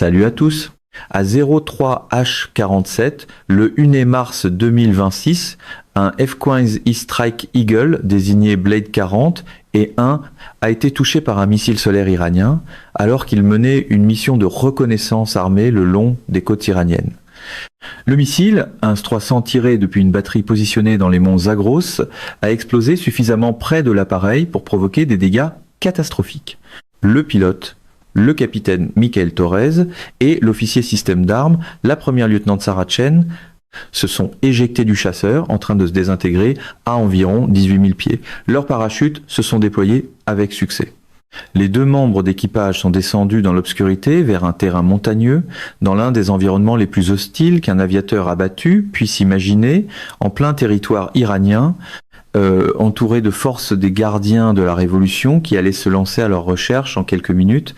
Salut à tous. À 03H47, le 1er mars 2026, un F-15 E-Strike Eagle, désigné Blade 40, et 1 a été touché par un missile solaire iranien, alors qu'il menait une mission de reconnaissance armée le long des côtes iraniennes. Le missile, un S-300 tiré depuis une batterie positionnée dans les monts Zagros, a explosé suffisamment près de l'appareil pour provoquer des dégâts catastrophiques. Le pilote, le capitaine Michael Torres et l'officier système d'armes, la première lieutenant Sarah Chen, se sont éjectés du chasseur en train de se désintégrer à environ 18 000 pieds. Leurs parachutes se sont déployés avec succès. Les deux membres d'équipage sont descendus dans l'obscurité vers un terrain montagneux, dans l'un des environnements les plus hostiles qu'un aviateur abattu puisse imaginer, en plein territoire iranien, entouré de forces des gardiens de la Révolution qui allaient se lancer à leur recherche en quelques minutes.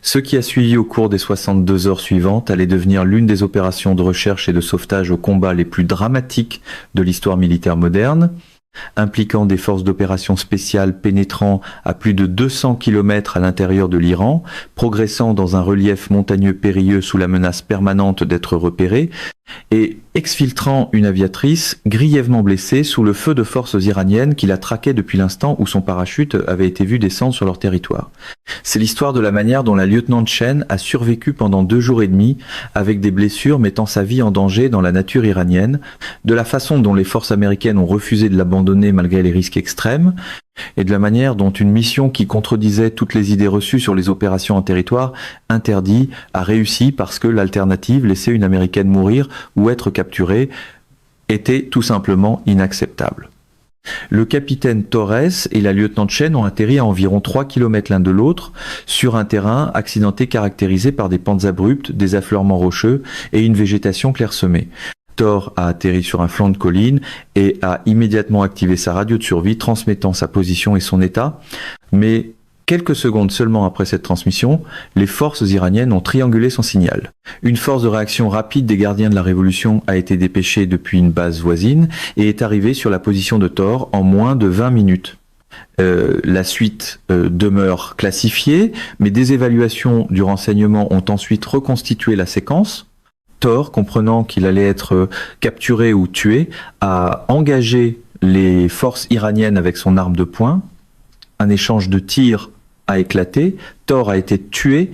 Ce qui a suivi au cours des 62 heures suivantes allait devenir l'une des opérations de recherche et de sauvetage au combat les plus dramatiques de l'histoire militaire moderne, impliquant des forces d'opération spéciales pénétrant à plus de 200 km à l'intérieur de l'Iran, progressant dans un relief montagneux périlleux sous la menace permanente d'être repérés, et exfiltrant une aviatrice grièvement blessée sous le feu de forces iraniennes qui la traquaient depuis l'instant où son parachute avait été vu descendre sur leur territoire. C'est l'histoire de la manière dont la lieutenant Chen a survécu pendant 2 jours et demi avec des blessures mettant sa vie en danger dans la nature iranienne, de la façon dont les forces américaines ont refusé de l'abandonner malgré les risques extrêmes, et de la manière dont une mission qui contredisait toutes les idées reçues sur les opérations en territoire interdit a réussi parce que l'alternative, laisser une Américaine mourir ou être capturée, était tout simplement inacceptable. Le capitaine Torres et la lieutenant Chen ont atterri à environ 3 km l'un de l'autre sur un terrain accidenté caractérisé par des pentes abruptes, des affleurements rocheux et une végétation clairsemée. Thor a atterri sur un flanc de colline et a immédiatement activé sa radio de survie, transmettant sa position et son état. Mais quelques secondes seulement après cette transmission, les forces iraniennes ont triangulé son signal. Une force de réaction rapide des gardiens de la Révolution a été dépêchée depuis une base voisine et est arrivée sur la position de Thor en moins de 20 minutes. La suite demeure classifiée, mais des évaluations du renseignement ont ensuite reconstitué la séquence. Thor, comprenant qu'il allait être capturé ou tué, a engagé les forces iraniennes avec son arme de poing. Un échange de tirs a éclaté. Thor a été tué,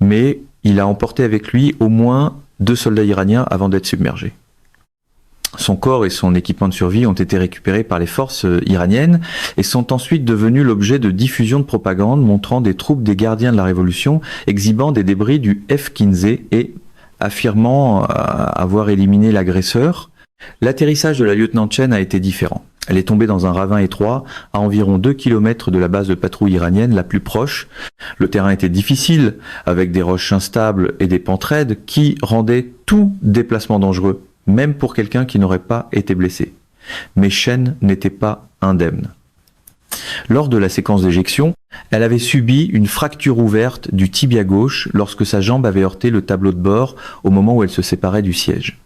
mais il a emporté avec lui au moins 2 soldats iraniens avant d'être submergé. Son corps et son équipement de survie ont été récupérés par les forces iraniennes et sont ensuite devenus l'objet de diffusion de propagande montrant des troupes des gardiens de la Révolution exhibant des débris du F-15 et affirmant avoir éliminé l'agresseur. L'atterrissage de la lieutenant Chen a été différent. Elle est tombée dans un ravin étroit à environ 2 km de la base de patrouille iranienne la plus proche. Le terrain était difficile, avec des roches instables et des pentes raides qui rendaient tout déplacement dangereux, même pour quelqu'un qui n'aurait pas été blessé. Mais Chen n'était pas indemne. Lors de la séquence d'éjection, elle avait subi une fracture ouverte du tibia gauche lorsque sa jambe avait heurté le tableau de bord au moment où elle se séparait du siège.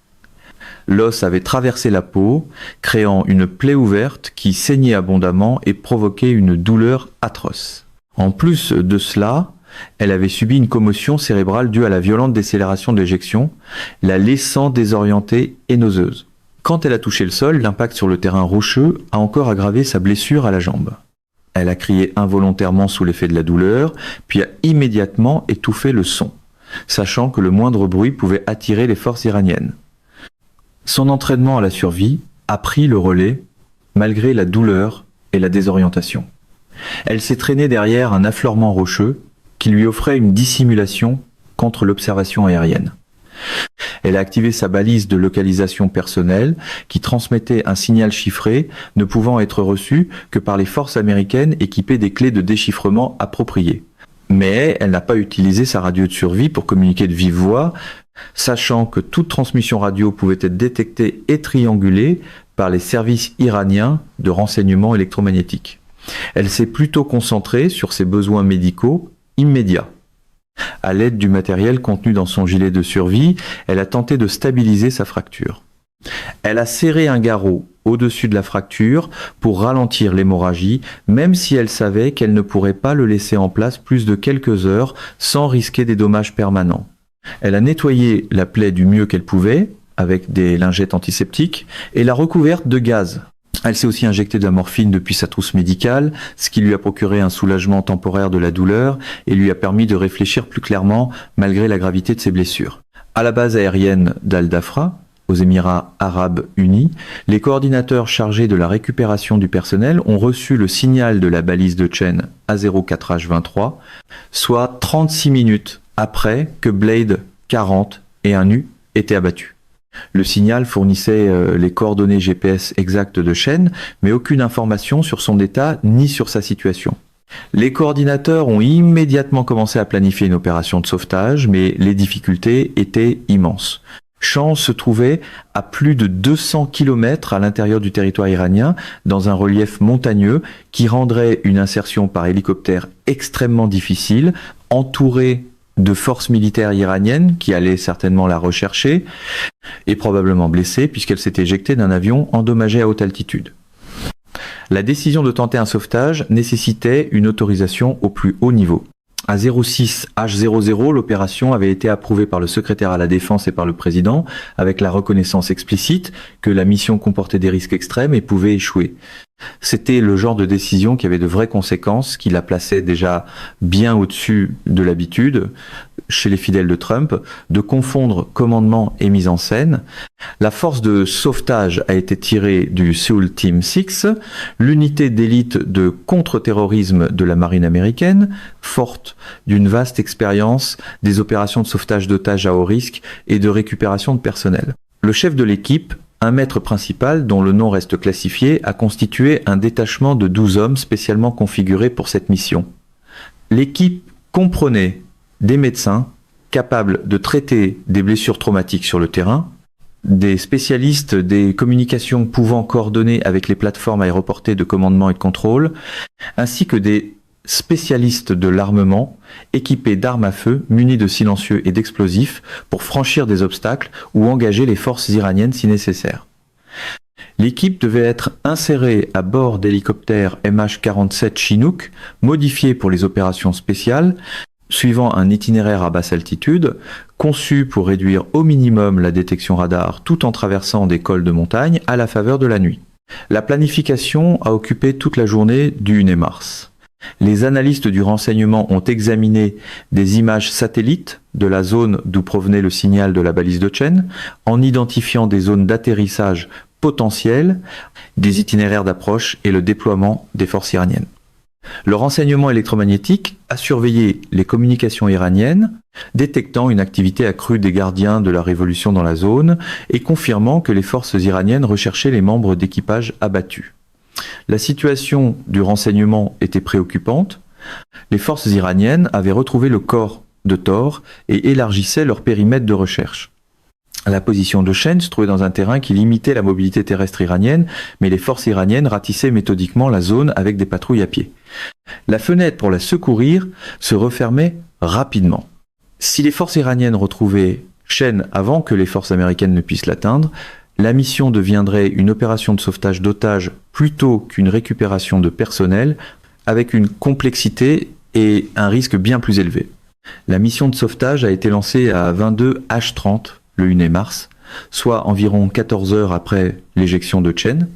L'os avait traversé la peau, créant une plaie ouverte qui saignait abondamment et provoquait une douleur atroce. En plus de cela, elle avait subi une commotion cérébrale due à la violente décélération de l'éjection, la laissant désorientée et nauseuse. Quand elle a touché le sol, l'impact sur le terrain rocheux a encore aggravé sa blessure à la jambe. Elle a crié involontairement sous l'effet de la douleur, puis a immédiatement étouffé le son, sachant que le moindre bruit pouvait attirer les forces iraniennes. Son entraînement à la survie a pris le relais, malgré la douleur et la désorientation. Elle s'est traînée derrière un affleurement rocheux qui lui offrait une dissimulation contre l'observation aérienne. Elle a activé sa balise de localisation personnelle qui transmettait un signal chiffré ne pouvant être reçu que par les forces américaines équipées des clés de déchiffrement appropriées. Mais elle n'a pas utilisé sa radio de survie pour communiquer de vive voix, sachant que toute transmission radio pouvait être détectée et triangulée par les services iraniens de renseignement électromagnétique. Elle s'est plutôt concentrée sur ses besoins médicaux immédiats. À l'aide du matériel contenu dans son gilet de survie, elle a tenté de stabiliser sa fracture. Elle a serré un garrot au-dessus de la fracture pour ralentir l'hémorragie, même si elle savait qu'elle ne pourrait pas le laisser en place plus de quelques heures sans risquer des dommages permanents. Elle a nettoyé la plaie du mieux qu'elle pouvait, avec des lingettes antiseptiques, et l'a recouverte de gaz. Elle s'est aussi injecté de la morphine depuis sa trousse médicale, ce qui lui a procuré un soulagement temporaire de la douleur et lui a permis de réfléchir plus clairement malgré la gravité de ses blessures. À la base aérienne d'Al-Dhafra, aux Émirats Arabes Unis, les coordinateurs chargés de la récupération du personnel ont reçu le signal de la balise de Chen A04H23, soit 36 minutes après que Blade 40 et un U étaient abattus. Le signal fournissait les coordonnées GPS exactes de Chen, mais aucune information sur son état ni sur sa situation. Les coordinateurs ont immédiatement commencé à planifier une opération de sauvetage, mais les difficultés étaient immenses. Chen se trouvait à plus de 200 km à l'intérieur du territoire iranien, dans un relief montagneux qui rendrait une insertion par hélicoptère extrêmement difficile, entourée de forces militaires iraniennes qui allaient certainement la rechercher et probablement blessée puisqu'elle s'était éjectée d'un avion endommagé à haute altitude. La décision de tenter un sauvetage nécessitait une autorisation au plus haut niveau. À 06H00, l'opération avait été approuvée par le secrétaire à la Défense et par le président, avec la reconnaissance explicite que la mission comportait des risques extrêmes et pouvait échouer. C'était le genre de décision qui avait de vraies conséquences, qui la plaçait déjà bien au-dessus de l'habitude, chez les fidèles de Trump, de confondre commandement et mise en scène. La force de sauvetage a été tirée du SEAL Team 6, l'unité d'élite de contre-terrorisme de la marine américaine, forte d'une vaste expérience des opérations de sauvetage d'otages à haut risque et de récupération de personnel. Le chef de l'équipe, un maître principal dont le nom reste classifié, a constitué un détachement de 12 hommes spécialement configurés pour cette mission. L'équipe comprenait des médecins capables de traiter des blessures traumatiques sur le terrain, des spécialistes des communications pouvant coordonner avec les plateformes aéroportées de commandement et de contrôle, ainsi que des spécialistes de l'armement équipés d'armes à feu, munis de silencieux et d'explosifs pour franchir des obstacles ou engager les forces iraniennes si nécessaire. L'équipe devait être insérée à bord d'hélicoptères MH-47 Chinook, modifiés pour les opérations spéciales, suivant un itinéraire à basse altitude, conçu pour réduire au minimum la détection radar tout en traversant des cols de montagne à la faveur de la nuit. La planification a occupé toute la journée du 1er mars. Les analystes du renseignement ont examiné des images satellites de la zone d'où provenait le signal de la balise de Chen, en identifiant des zones d'atterrissage potentielles, des itinéraires d'approche et le déploiement des forces iraniennes. Le renseignement électromagnétique a surveillé les communications iraniennes, détectant une activité accrue des gardiens de la révolution dans la zone et confirmant que les forces iraniennes recherchaient les membres d'équipage abattus. La situation du renseignement était préoccupante. Les forces iraniennes avaient retrouvé le corps de Thor et élargissaient leur périmètre de recherche. La position de Chen se trouvait dans un terrain qui limitait la mobilité terrestre iranienne, mais les forces iraniennes ratissaient méthodiquement la zone avec des patrouilles à pied. La fenêtre pour la secourir se refermait rapidement. Si les forces iraniennes retrouvaient Chen avant que les forces américaines ne puissent l'atteindre, la mission deviendrait une opération de sauvetage d'otages plutôt qu'une récupération de personnel, avec une complexité et un risque bien plus élevé. La mission de sauvetage a été lancée à 22H30 le 1er mars, soit environ 14 heures après l'éjection de Chen.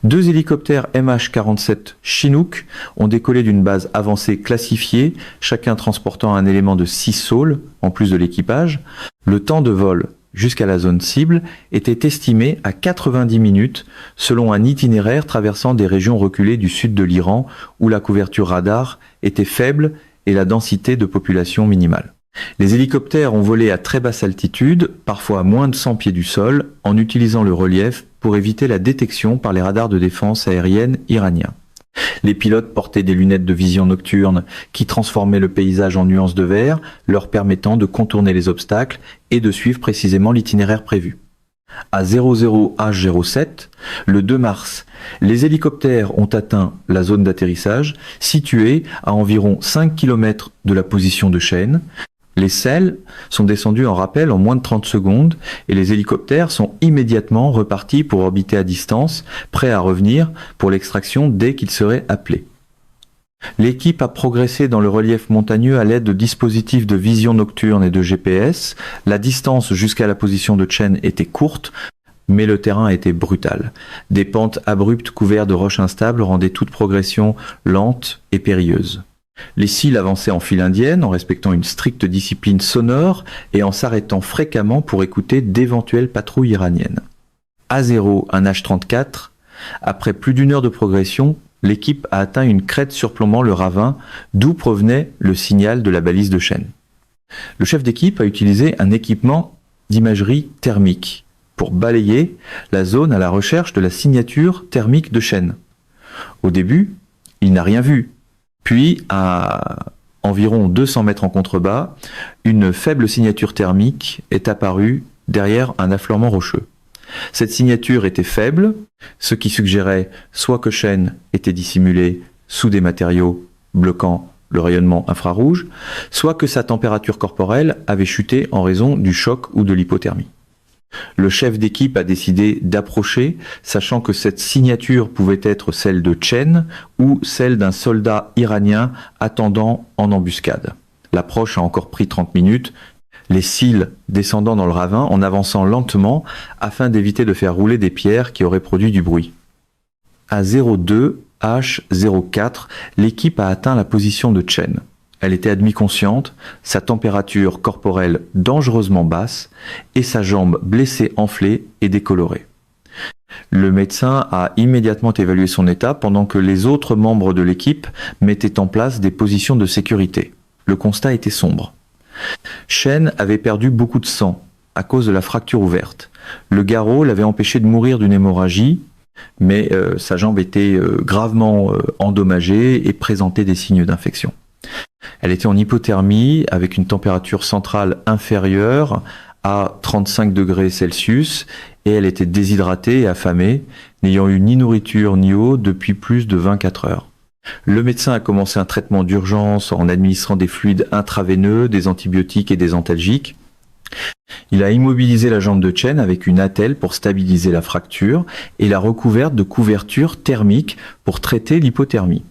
2 hélicoptères MH-47 Chinook ont décollé d'une base avancée classifiée, chacun transportant un élément de 6 saules, en plus de l'équipage. Le temps de vol jusqu'à la zone cible était estimé à 90 minutes, selon un itinéraire traversant des régions reculées du sud de l'Iran, où la couverture radar était faible et la densité de population minimale. Les hélicoptères ont volé à très basse altitude, parfois à moins de 100 pieds du sol, en utilisant le relief pour éviter la détection par les radars de défense aérienne iraniens. Les pilotes portaient des lunettes de vision nocturne qui transformaient le paysage en nuances de vert, leur permettant de contourner les obstacles et de suivre précisément l'itinéraire prévu. À 00H07, le 2 mars, les hélicoptères ont atteint la zone d'atterrissage, située à environ 5 km de la position de Chen. Les selles sont descendues en rappel en moins de 30 secondes et les hélicoptères sont immédiatement repartis pour orbiter à distance, prêts à revenir pour l'extraction dès qu'ils seraient appelés. L'équipe a progressé dans le relief montagneux à l'aide de dispositifs de vision nocturne et de GPS. La distance jusqu'à la position de Chen était courte, mais le terrain était brutal. Des pentes abruptes couvertes de roches instables rendaient toute progression lente et périlleuse. Les SEAL avançaient en file indienne en respectant une stricte discipline sonore et en s'arrêtant fréquemment pour écouter d'éventuelles patrouilles iraniennes. A0, un H-34, après plus d'une heure de progression, l'équipe a atteint une crête surplombant le ravin d'où provenait le signal de la balise de Chen. Le chef d'équipe a utilisé un équipement d'imagerie thermique pour balayer la zone à la recherche de la signature thermique de Chen. Au début, il n'a rien vu. Puis, à environ 200 mètres en contrebas, une faible signature thermique est apparue derrière un affleurement rocheux. Cette signature était faible, ce qui suggérait soit que Chen était dissimulé sous des matériaux bloquant le rayonnement infrarouge, soit que sa température corporelle avait chuté en raison du choc ou de l'hypothermie. Le chef d'équipe a décidé d'approcher, sachant que cette signature pouvait être celle de Chen ou celle d'un soldat iranien attendant en embuscade. L'approche a encore pris 30 minutes, les SEAL descendant dans le ravin en avançant lentement afin d'éviter de faire rouler des pierres qui auraient produit du bruit. À 02 H04, l'équipe a atteint la position de Chen. Elle était admis-consciente, sa température corporelle dangereusement basse et sa jambe blessée, enflée et décolorée. Le médecin a immédiatement évalué son état pendant que les autres membres de l'équipe mettaient en place des positions de sécurité. Le constat était sombre. Chen avait perdu beaucoup de sang à cause de la fracture ouverte. Le garrot l'avait empêché de mourir d'une hémorragie, mais sa jambe était gravement endommagée et présentait des signes d'infection. Elle était en hypothermie avec une température centrale inférieure à 35 degrés Celsius et elle était déshydratée et affamée, n'ayant eu ni nourriture ni eau depuis plus de 24 heures. Le médecin a commencé un traitement d'urgence en administrant des fluides intraveineux, des antibiotiques et des antalgiques. Il a immobilisé la jambe de Chen avec une attelle pour stabiliser la fracture et l'a recouverte de couverture thermique pour traiter l'hypothermie.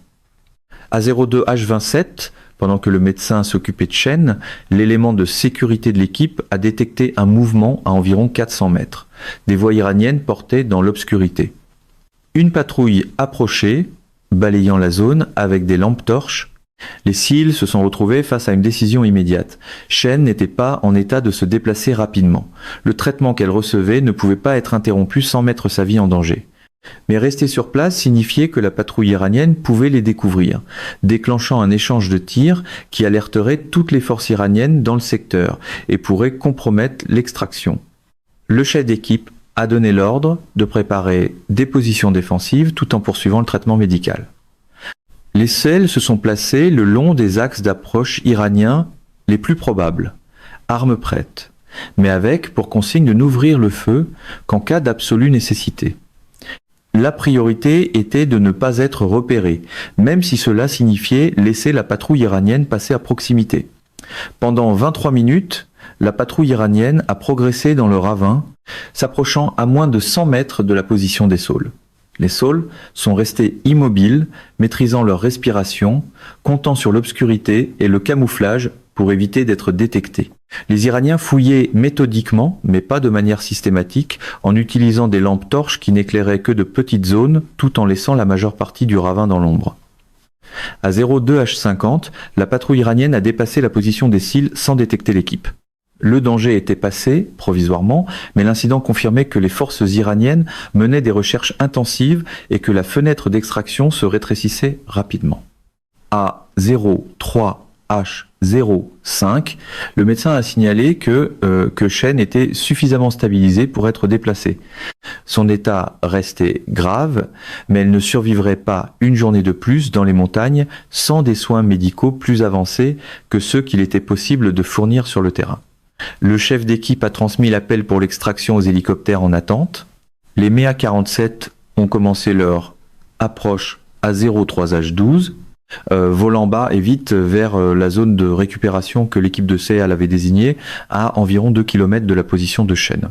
À 02 H27, pendant que le médecin s'occupait de Chen, l'élément de sécurité de l'équipe a détecté un mouvement à environ 400 mètres. Des voies iraniennes portaient dans l'obscurité. Une patrouille approchait, balayant la zone avec des lampes torches. Les SEAL se sont retrouvés face à une décision immédiate. Chen n'était pas en état de se déplacer rapidement. Le traitement qu'elle recevait ne pouvait pas être interrompu sans mettre sa vie en danger. Mais rester sur place signifiait que la patrouille iranienne pouvait les découvrir, déclenchant un échange de tirs qui alerterait toutes les forces iraniennes dans le secteur et pourrait compromettre l'extraction. Le chef d'équipe a donné l'ordre de préparer des positions défensives tout en poursuivant le traitement médical. Les SEAL se sont placés le long des axes d'approche iraniens les plus probables, armes prêtes, mais avec pour consigne de n'ouvrir le feu qu'en cas d'absolue nécessité. La priorité était de ne pas être repéré, même si cela signifiait laisser la patrouille iranienne passer à proximité. Pendant 23 minutes, la patrouille iranienne a progressé dans le ravin, s'approchant à moins de 100 mètres de la position des SEAL. Les SEAL sont restés immobiles, maîtrisant leur respiration, comptant sur l'obscurité et le camouflage pour éviter d'être détectés. Les Iraniens fouillaient méthodiquement, mais pas de manière systématique, en utilisant des lampes torches qui n'éclairaient que de petites zones, tout en laissant la majeure partie du ravin dans l'ombre. À 02 H50, la patrouille iranienne a dépassé la position des SEAL sans détecter l'équipe. Le danger était passé, provisoirement, mais l'incident confirmait que les forces iraniennes menaient des recherches intensives et que la fenêtre d'extraction se rétrécissait rapidement. À 03 H05, le médecin a signalé que Chen était suffisamment stabilisé pour être déplacé. Son état restait grave, mais elle ne survivrait pas une journée de plus dans les montagnes sans des soins médicaux plus avancés que ceux qu'il était possible de fournir sur le terrain. Le chef d'équipe a transmis l'appel pour l'extraction aux hélicoptères en attente. Les MEA-47 ont commencé leur approche à 03 H12, volant bas et vite vers la zone de récupération que l'équipe de SEAL avait désignée à environ 2 km de la position de Chen.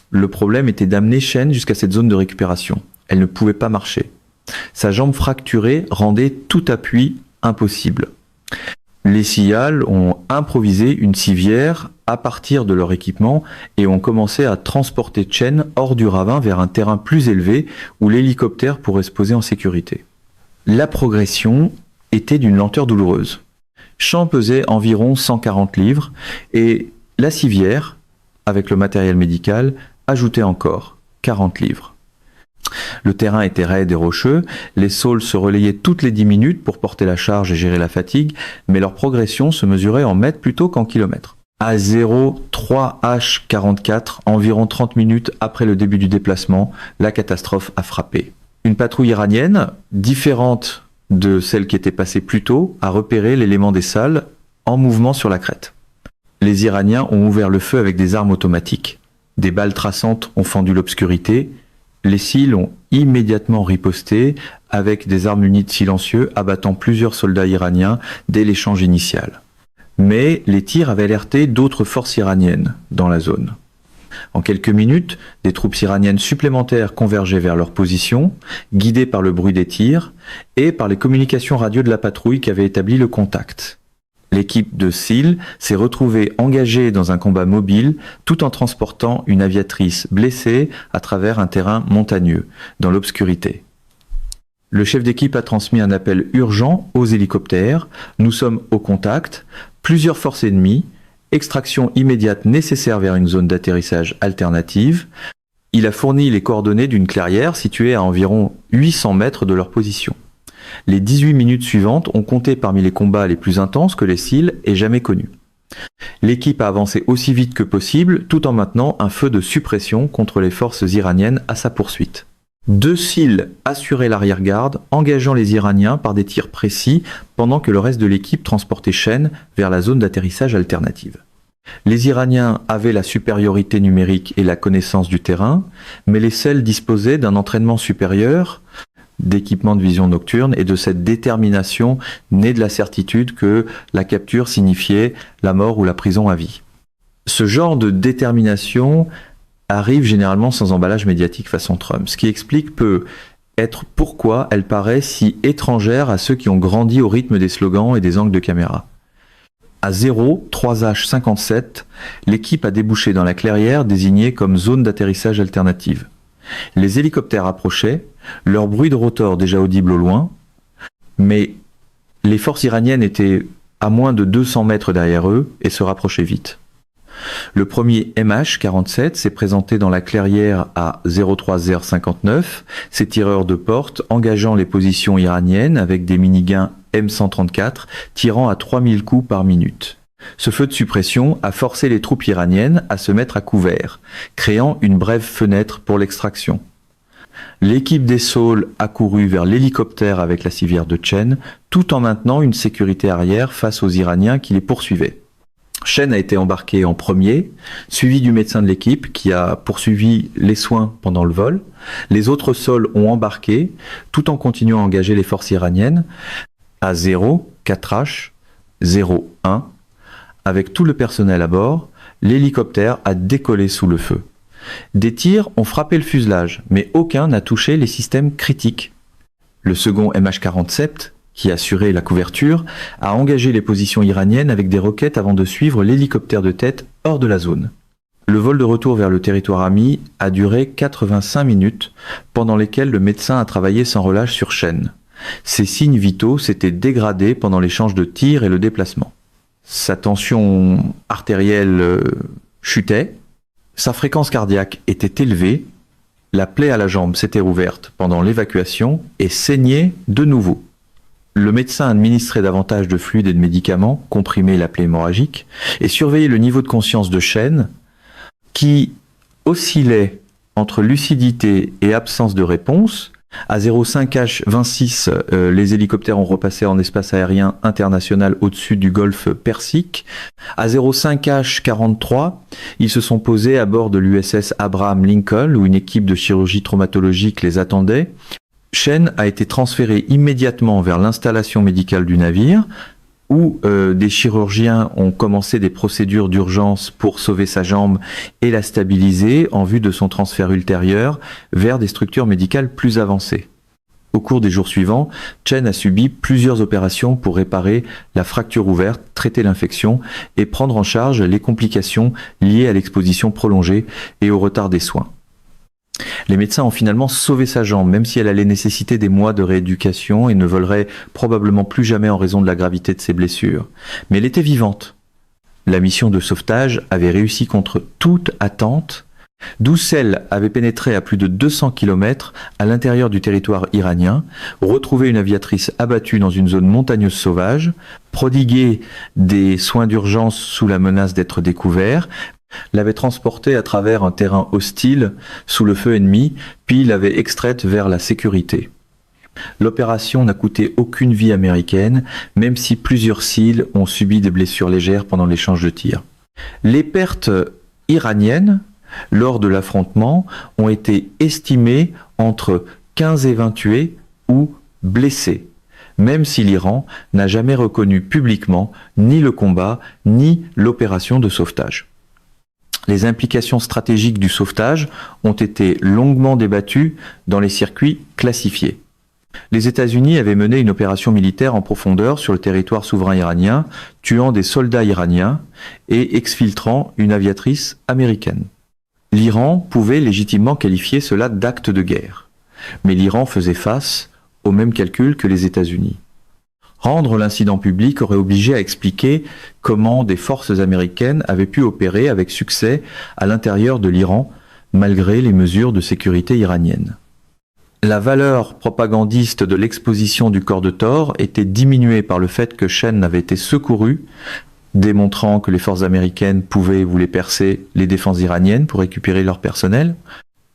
Le problème était d'amener Chen jusqu'à cette zone de récupération. Elle ne pouvait pas marcher. Sa jambe fracturée rendait tout appui impossible. Les SEAL ont improvisé une civière à partir de leur équipement et ont commencé à transporter Chen hors du ravin vers un terrain plus élevé où l'hélicoptère pourrait se poser en sécurité. La progression était d'une lenteur douloureuse. Chan pesait environ 140 livres et la civière, avec le matériel médical, ajoutait encore 40 livres. Le terrain était raide et rocheux, les saules se relayaient toutes les 10 minutes pour porter la charge et gérer la fatigue, mais leur progression se mesurait en mètres plutôt qu'en kilomètres. À 03H44, environ 30 minutes après le début du déplacement, la catastrophe a frappé. Une patrouille iranienne, différente de celle qui était passée plus tôt, a repéré l'élément des salles en mouvement sur la crête. Les Iraniens ont ouvert le feu avec des armes automatiques. Des balles traçantes ont fendu l'obscurité. Les SEAL ont immédiatement riposté avec des armes munies de silencieux, abattant plusieurs soldats iraniens dès l'échange initial. Mais les tirs avaient alerté d'autres forces iraniennes dans la zone. En quelques minutes, des troupes iraniennes supplémentaires convergeaient vers leur position, guidées par le bruit des tirs et par les communications radio de la patrouille qui avait établi le contact. L'équipe de SEAL s'est retrouvée engagée dans un combat mobile tout en transportant une aviatrice blessée à travers un terrain montagneux, dans l'obscurité. Le chef d'équipe a transmis un appel urgent aux hélicoptères. Nous sommes au contact, plusieurs forces ennemies, extraction immédiate nécessaire vers une zone d'atterrissage alternative. Il a fourni les coordonnées d'une clairière située à environ 800 mètres de leur position. Les 18 minutes suivantes ont compté parmi les combats les plus intenses que les SEAL aient jamais connus. L'équipe a avancé aussi vite que possible, tout en maintenant un feu de suppression contre les forces iraniennes à sa poursuite. 2 SEAL assuraient l'arrière-garde, engageant les Iraniens par des tirs précis, pendant que le reste de l'équipe transportait Chen vers la zone d'atterrissage alternative. Les Iraniens avaient la supériorité numérique et la connaissance du terrain, mais les SEAL disposaient d'un entraînement supérieur, d'équipements de vision nocturne et de cette détermination née de la certitude que la capture signifiait la mort ou la prison à vie. Ce genre de détermination arrive généralement sans emballage médiatique façon Trump, ce qui explique peut être pourquoi elle paraît si étrangère à ceux qui ont grandi au rythme des slogans et des angles de caméra. À 03H57, l'équipe a débouché dans la clairière désignée comme zone d'atterrissage alternative. Les hélicoptères approchaient, leur bruit de rotor déjà audible au loin, mais les forces iraniennes étaient à moins de 200 mètres derrière eux et se rapprochaient vite. Le premier MH-47 s'est présenté dans la clairière à 03H59, ses tireurs de porte engageant les positions iraniennes avec des miniguns M134 tirant à 3000 coups par minute. Ce feu de suppression a forcé les troupes iraniennes à se mettre à couvert, créant une brève fenêtre pour l'extraction. L'équipe des SEAL a couru vers l'hélicoptère avec la civière de Chen, tout en maintenant une sécurité arrière face aux Iraniens qui les poursuivaient. Chen a été embarqué en premier, suivi du médecin de l'équipe qui a poursuivi les soins pendant le vol. Les autres SEAL ont embarqué, tout en continuant à engager les forces iraniennes. À 04H, 01, avec tout le personnel à bord, l'hélicoptère a décollé sous le feu. Des tirs ont frappé le fuselage, mais aucun n'a touché les systèmes critiques. Le second MH-47, qui assurait la couverture, a engagé les positions iraniennes avec des roquettes avant de suivre l'hélicoptère de tête hors de la zone. Le vol de retour vers le territoire ami a duré 85 minutes, pendant lesquelles le médecin a travaillé sans relâche sur Chen. Ses signes vitaux s'étaient dégradés pendant l'échange de tirs et le déplacement. Sa tension artérielle chutait, sa fréquence cardiaque était élevée, la plaie à la jambe s'était ouverte pendant l'évacuation et saignait de nouveau. Le médecin administrait davantage de fluides et de médicaments, comprimait la plaie hémorragique, et surveillait le niveau de conscience de Chen, qui oscillait entre lucidité et absence de réponse. À 05H26, les hélicoptères ont repassé en espace aérien international au-dessus du golfe Persique. À 05H43, ils se sont posés à bord de l'USS Abraham Lincoln, où une équipe de chirurgie traumatologique les attendait. Chen a été transféré immédiatement vers l'installation médicale du navire, où des chirurgiens ont commencé des procédures d'urgence pour sauver sa jambe et la stabiliser en vue de son transfert ultérieur vers des structures médicales plus avancées. Au cours des jours suivants, Chen a subi plusieurs opérations pour réparer la fracture ouverte, traiter l'infection et prendre en charge les complications liées à l'exposition prolongée et au retard des soins. Les médecins ont finalement sauvé sa jambe, même si elle allait nécessiter des mois de rééducation et ne volerait probablement plus jamais en raison de la gravité de ses blessures. Mais elle était vivante. La mission de sauvetage avait réussi contre toute attente. 12 selles avaient pénétré à plus de 200 km à l'intérieur du territoire iranien, retrouvé une aviatrice abattue dans une zone montagneuse sauvage, prodigué des soins d'urgence sous la menace d'être découvert, l'avait transportée à travers un terrain hostile sous le feu ennemi, puis l'avait extraite vers la sécurité. L'opération n'a coûté aucune vie américaine, même si plusieurs civils ont subi des blessures légères pendant l'échange de tirs. Les pertes iraniennes lors de l'affrontement ont été estimées entre 15 et 20 tués ou blessés, même si l'Iran n'a jamais reconnu publiquement ni le combat ni l'opération de sauvetage. Les implications stratégiques du sauvetage ont été longuement débattues dans les circuits classifiés. Les États-Unis avaient mené une opération militaire en profondeur sur le territoire souverain iranien, tuant des soldats iraniens et exfiltrant une aviatrice américaine. L'Iran pouvait légitimement qualifier cela d'acte de guerre, mais l'Iran faisait face au même calcul que les États-Unis. Rendre l'incident public aurait obligé à expliquer comment des forces américaines avaient pu opérer avec succès à l'intérieur de l'Iran, malgré les mesures de sécurité iraniennes. La valeur propagandiste de l'exposition du corps de Thor était diminuée par le fait que Chen avait été secouru, démontrant que les forces américaines pouvaient et voulaient percer les défenses iraniennes pour récupérer leur personnel.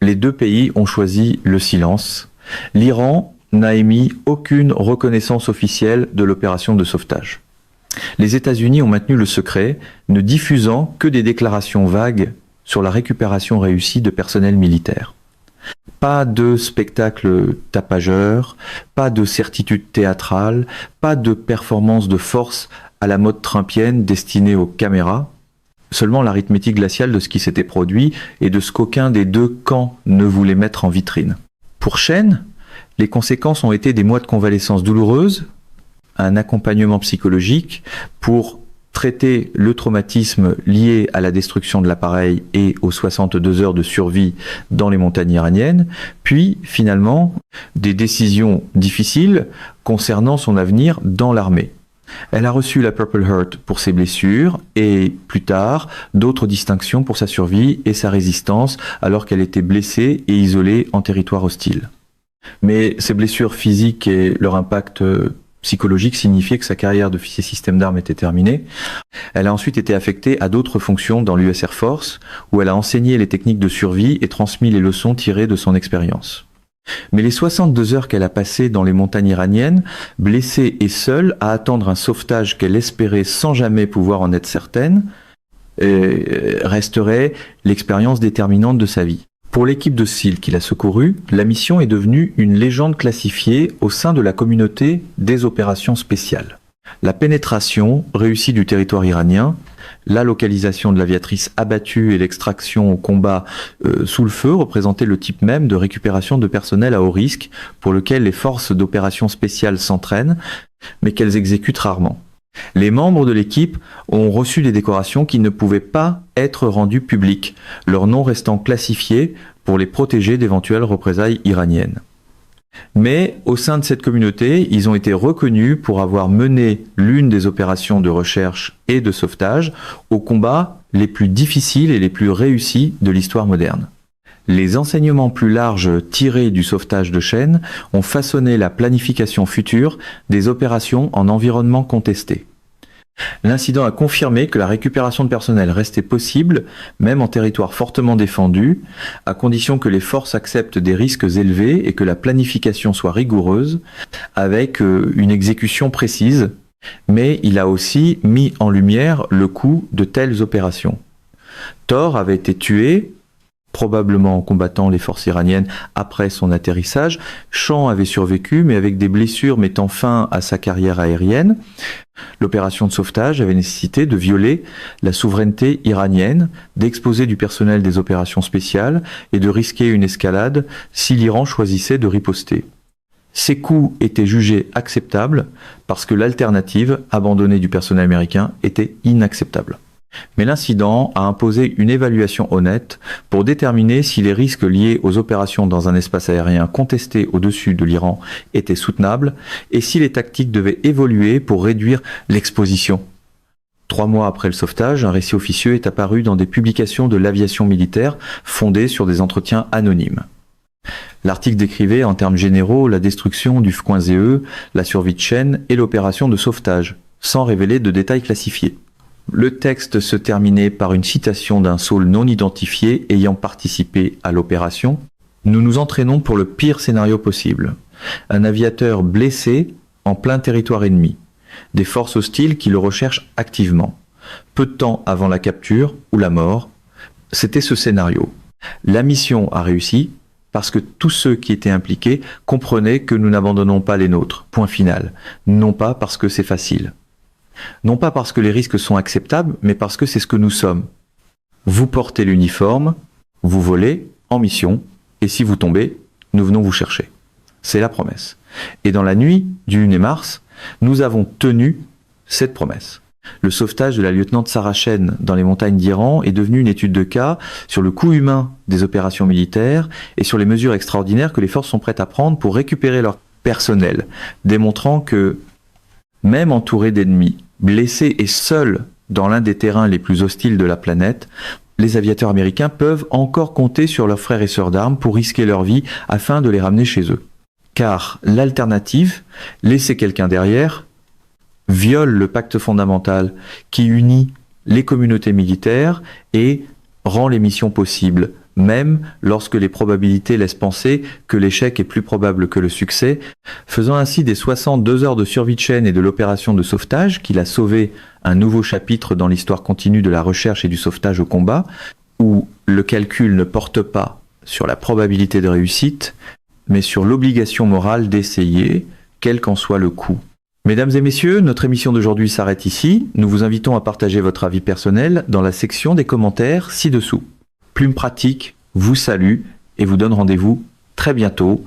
Les deux pays ont choisi le silence. L'Iran n'a émis aucune reconnaissance officielle de l'opération de sauvetage. Les États-Unis ont maintenu le secret, ne diffusant que des déclarations vagues sur la récupération réussie de personnel militaire. Pas de spectacle tapageur, pas de certitude théâtrale, pas de performance de force à la mode trumpienne destinée aux caméras, seulement l'arithmétique glaciale de ce qui s'était produit et de ce qu'aucun des deux camps ne voulait mettre en vitrine. Pour Chen, les conséquences ont été des mois de convalescence douloureuse, un accompagnement psychologique pour traiter le traumatisme lié à la destruction de l'appareil et aux 62 heures de survie dans les montagnes iraniennes, puis finalement des décisions difficiles concernant son avenir dans l'armée. Elle a reçu la Purple Heart pour ses blessures et plus tard d'autres distinctions pour sa survie et sa résistance alors qu'elle était blessée et isolée en territoire hostile. Mais ces blessures physiques et leur impact psychologique signifiaient que sa carrière d'officier système d'armes était terminée. Elle a ensuite été affectée à d'autres fonctions dans l'US Air Force, où elle a enseigné les techniques de survie et transmis les leçons tirées de son expérience. Mais les 62 heures qu'elle a passées dans les montagnes iraniennes, blessée et seule, à attendre un sauvetage qu'elle espérait sans jamais pouvoir en être certaine, resterait l'expérience déterminante de sa vie. Pour l'équipe de SEAL qui l'a secouru, la mission est devenue une légende classifiée au sein de la communauté des opérations spéciales. La pénétration réussie du territoire iranien, la localisation de l'aviatrice abattue et l'extraction au combat sous le feu représentaient le type même de récupération de personnel à haut risque pour lequel les forces d'opérations spéciales s'entraînent, mais qu'elles exécutent rarement. Les membres de l'équipe ont reçu des décorations qui ne pouvaient pas être rendues publiques, leurs noms restant classifiés pour les protéger d'éventuelles représailles iraniennes. Mais au sein de cette communauté, ils ont été reconnus pour avoir mené l'une des opérations de recherche et de sauvetage aux combats les plus difficiles et les plus réussis de l'histoire moderne. Les enseignements plus larges tirés du sauvetage de Chen ont façonné la planification future des opérations en environnement contesté. L'incident a confirmé que la récupération de personnel restait possible, même en territoire fortement défendu, à condition que les forces acceptent des risques élevés et que la planification soit rigoureuse, avec une exécution précise. Mais il a aussi mis en lumière le coût de telles opérations. Thor avait été tué, probablement en combattant les forces iraniennes après son atterrissage. Chan avait survécu, mais avec des blessures mettant fin à sa carrière aérienne. L'opération de sauvetage avait nécessité de violer la souveraineté iranienne, d'exposer du personnel des opérations spéciales et de risquer une escalade si l'Iran choisissait de riposter. Ces coûts étaient jugés acceptables parce que l'alternative, abandonnée du personnel américain, était inacceptable. Mais l'incident a imposé une évaluation honnête pour déterminer si les risques liés aux opérations dans un espace aérien contesté au-dessus de l'Iran étaient soutenables et si les tactiques devaient évoluer pour réduire l'exposition. 3 mois après le sauvetage, un récit officieux est apparu dans des publications de l'aviation militaire fondées sur des entretiens anonymes. L'article décrivait en termes généraux la destruction du F-0, la survie de chaîne et l'opération de sauvetage, sans révéler de détails classifiés. Le texte se terminait par une citation d'un SAUL non identifié ayant participé à l'opération. Nous nous entraînons pour le pire scénario possible. Un aviateur blessé en plein territoire ennemi. Des forces hostiles qui le recherchent activement. Peu de temps avant la capture ou la mort, c'était ce scénario. La mission a réussi parce que tous ceux qui étaient impliqués comprenaient que nous n'abandonnons pas les nôtres. Point final. Non pas parce que c'est facile. Non pas parce que les risques sont acceptables, mais parce que c'est ce que nous sommes. Vous portez l'uniforme, vous volez en mission, et si vous tombez, nous venons vous chercher. C'est la promesse. Et dans la nuit du 1er mars, nous avons tenu cette promesse. Le sauvetage de la lieutenante Sarah Chen dans les montagnes d'Iran est devenu une étude de cas sur le coût humain des opérations militaires et sur les mesures extraordinaires que les forces sont prêtes à prendre pour récupérer leur personnel, démontrant que, même entourés d'ennemis, blessés et seuls dans l'un des terrains les plus hostiles de la planète, les aviateurs américains peuvent encore compter sur leurs frères et sœurs d'armes pour risquer leur vie afin de les ramener chez eux. Car l'alternative, laisser quelqu'un derrière, viole le pacte fondamental qui unit les communautés militaires et rend les missions possibles, même lorsque les probabilités laissent penser que l'échec est plus probable que le succès, faisant ainsi des 62 heures de survie de chaîne et de l'opération de sauvetage, qu'il a sauvé un nouveau chapitre dans l'histoire continue de la recherche et du sauvetage au combat, où le calcul ne porte pas sur la probabilité de réussite, mais sur l'obligation morale d'essayer, quel qu'en soit le coût. Mesdames et messieurs, notre émission d'aujourd'hui s'arrête ici. Nous vous invitons à partager votre avis personnel dans la section des commentaires ci-dessous. Plume Pratique vous salue et vous donne rendez-vous très bientôt